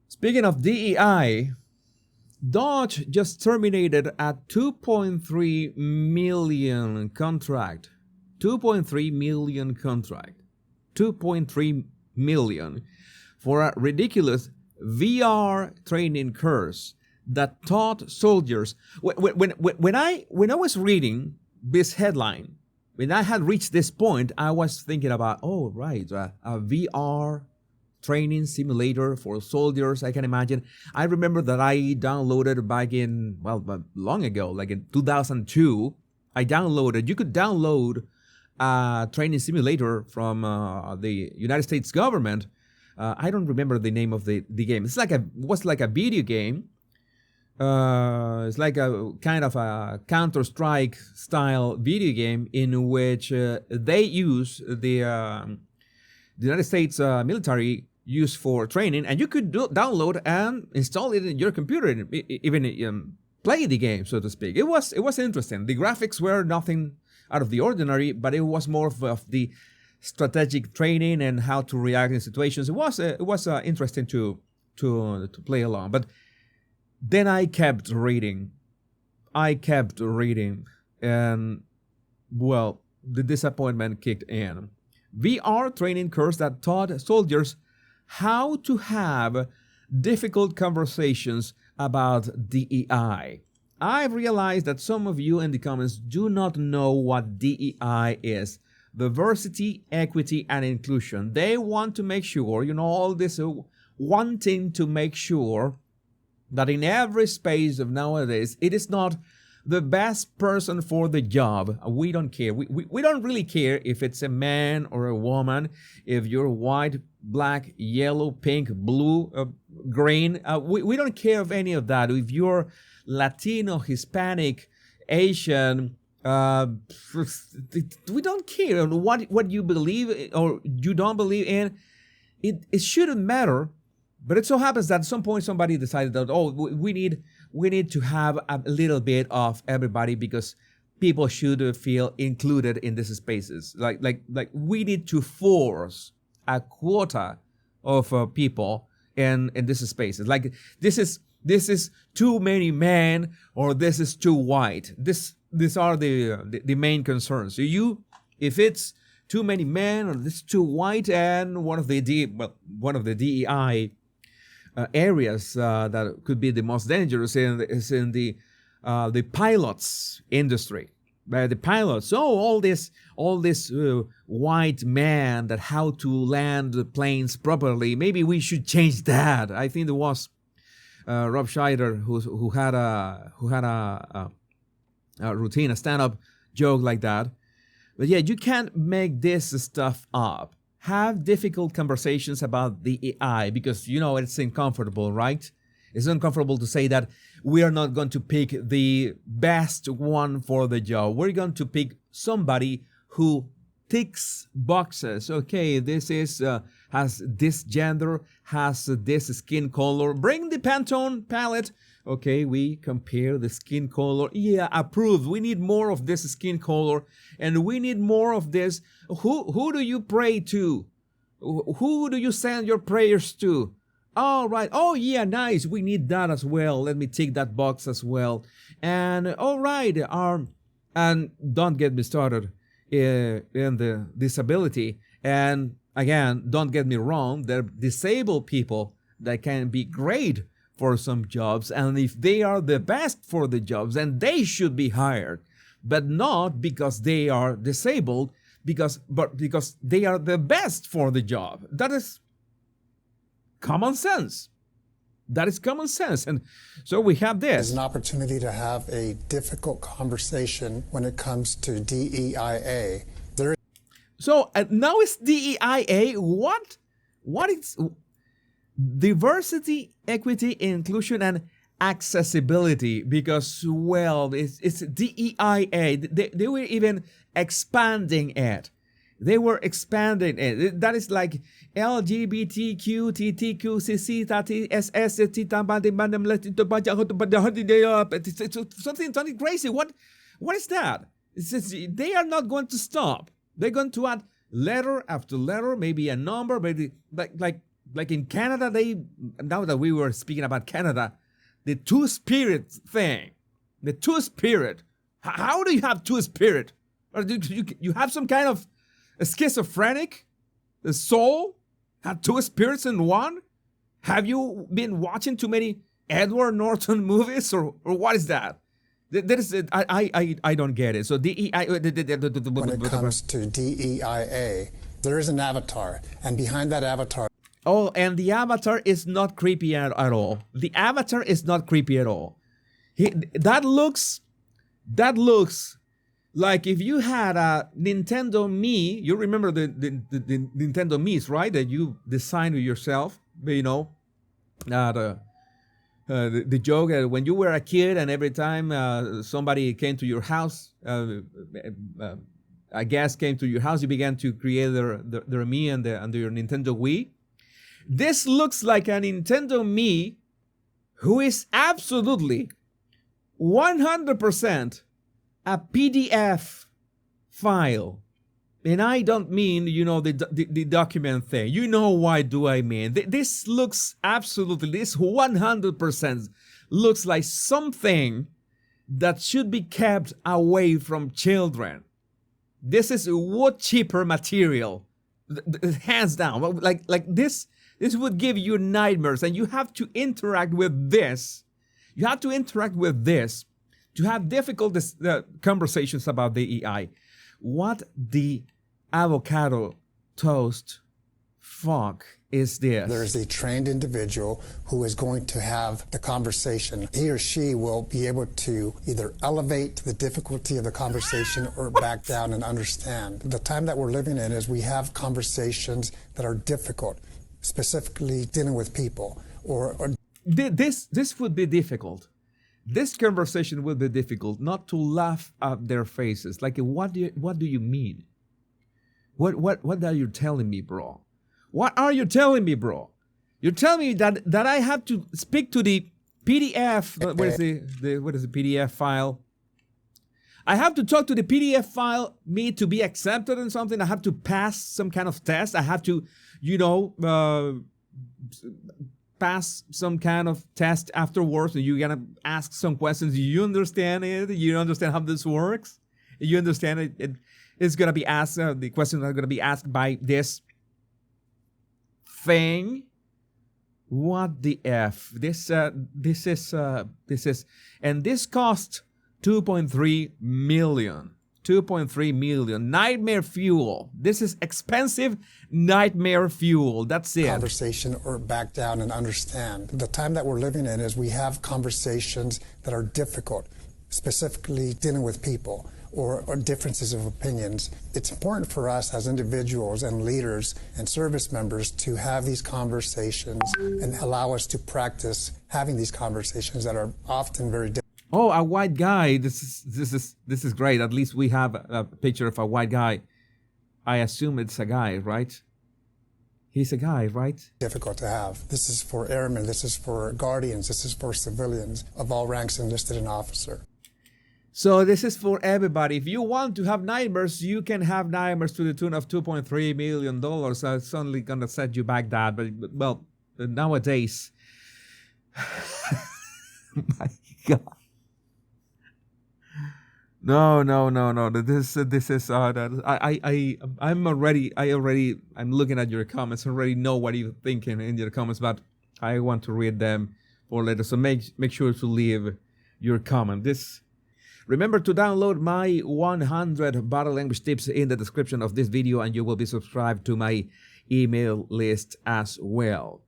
Speaking of DEI, Dodge just terminated a 2.3 million contract. 2.3 million contract. 2.3 million for a ridiculous VR training course that taught soldiers. When I was reading this headline, when I had reached this point, I was thinking about, oh, right, a VR training simulator for soldiers. I can imagine. I remember that I downloaded back in, well, long ago, like in 2002, you could download a training simulator from the United States government. I don't remember the name of the game. It was like a video game. It's like a kind of a Counter-Strike style video game in which they use the United States military use for training, and you could download and install it in your computer, and even play the game, so to speak. It was interesting. The graphics were nothing out of the ordinary, but it was more of the strategic training and how to react in situations. It was interesting to play along. But then I kept reading, and well, the disappointment kicked in. VR training course that taught soldiers how to have difficult conversations about DEI. I realized that some of you in the comments do not know what DEI is. Diversity, equity, and inclusion. They want to make sure, all this wanting to make sure that in every space of nowadays, it is not the best person for the job. We don't care. We don't really care if it's a man or a woman, if you're white, black, yellow, pink, blue, green. We don't care of any of that. If you're Latino, Hispanic, Asian, we don't care what you believe or you don't believe in. It shouldn't matter. But it so happens that at some point somebody decided that, oh, we need to have a little bit of everybody because people should feel included in these spaces. Like we need to force a quota of people in these spaces. Like this is too many men, or this is too white. These are the main concerns. So if it's too many men or this is too white, and one of the DEI areas that could be the most dangerous is in the pilots industry. The pilots, all this white man that how to land the planes properly. Maybe we should change that. I think there was Rob Schneider who had a routine, a stand-up joke like that. But yeah, you can't make this stuff up. Have difficult conversations about the AI because, it's uncomfortable, right? It's uncomfortable to say that we are not going to pick the best one for the job. We're going to pick somebody who ticks boxes. Okay, this is has this gender, has this skin color. Bring the Pantone palette. Okay, we compare the skin color. Yeah, approved. We need more of this skin color, and we need more of this. Who do you pray to? Who do you send your prayers to? All right. Oh, yeah, nice. We need that as well. Let me tick that box as well. And all right. And don't get me started in the disability. And again, don't get me wrong. There are disabled people that can be great for some jobs, and if they are the best for the jobs, then they should be hired, but not because they are disabled, but because they are the best for the job. That is common sense. That is common sense. And so we have this. There's an opportunity to have a difficult conversation when it comes to DEIA. So now it's DEIA. What is diversity, equity, inclusion, and accessibility? Because, well, it's DEIA. They were even expanding it. They were expanding it. That is like LGBTQ, TTQ, CC, something crazy. What is that? They are not going to stop. They're going to add letter after letter, maybe a number, maybe like Like in Canada, now that we were speaking about Canada, the two-spirit thing, the two-spirit. How do you have two-spirit? Or do you have some kind of a schizophrenic soul? Have two spirits in one? Have you been watching too many Edward Norton movies, or what is that? That is, I don't get it. So DEI. When it comes to DEIA, there is an avatar, and behind that avatar. Oh, and the avatar is not creepy at all. The avatar is not creepy at all. That looks like if you had a Nintendo Mii. You remember the Nintendo Mii's, right? That you designed yourself. You know, the joke when you were a kid, and every time somebody came to your house, a guest came to your house, you began to create their Mii and your Nintendo Wii. This looks like a Nintendo Mii who is absolutely 100% a PDF file. And I don't mean, you know, the document thing. You know why do I mean. This looks absolutely, this 100% looks like something that should be kept away from children. This is wood chipper material, hands down. Like this would give you nightmares, and you have to interact with this. You have to interact with this to have difficult conversations about the DEI. What the avocado toast fuck is this? There is a trained individual who is going to have the conversation. He or she will be able to either elevate the difficulty of the conversation or back down and understand. The time that we're living in is we have conversations that are difficult, specifically dealing with people. This would be difficult. This conversation will be difficult, not to laugh at their faces. Like, what do you mean? What are you telling me, bro? What are you telling me, bro? You're telling me that I have to speak to the PDF. What is the PDF file? I have to talk to the PDF file, me to be accepted in something. I have to pass some kind of test. I have to, you know, pass some kind of test afterwards, and you're gonna ask some questions. Do you understand it? You understand how this works? You understand it? It's gonna be asked. The questions are gonna be asked by this thing. What the f? This is, and this cost 2.3 million. 2.3 million. Nightmare fuel. This is expensive nightmare fuel. That's it. Conversation or back down and understand. The time that we're living in is we have conversations that are difficult, specifically dealing with people or differences of opinions. It's important for us as individuals and leaders and service members to have these conversations and allow us to practice having these conversations that are often very difficult. Oh, a white guy. This is great. At least we have a picture of a white guy. I assume it's a guy, right? He's a guy, right? Difficult to have. This is for airmen. This is for guardians. This is for civilians of all ranks enlisted and officer. So this is for everybody. If you want to have nightmares, you can have nightmares to the tune of $2.3 million. It's only going to set you back that. But well, nowadays, my God. No. This is I'm looking at your comments. I already know what you're thinking in your comments, but I want to read them for later. So make sure to leave your comment. Remember to download my 100 body language tips in the description of this video, and you will be subscribed to my email list as well.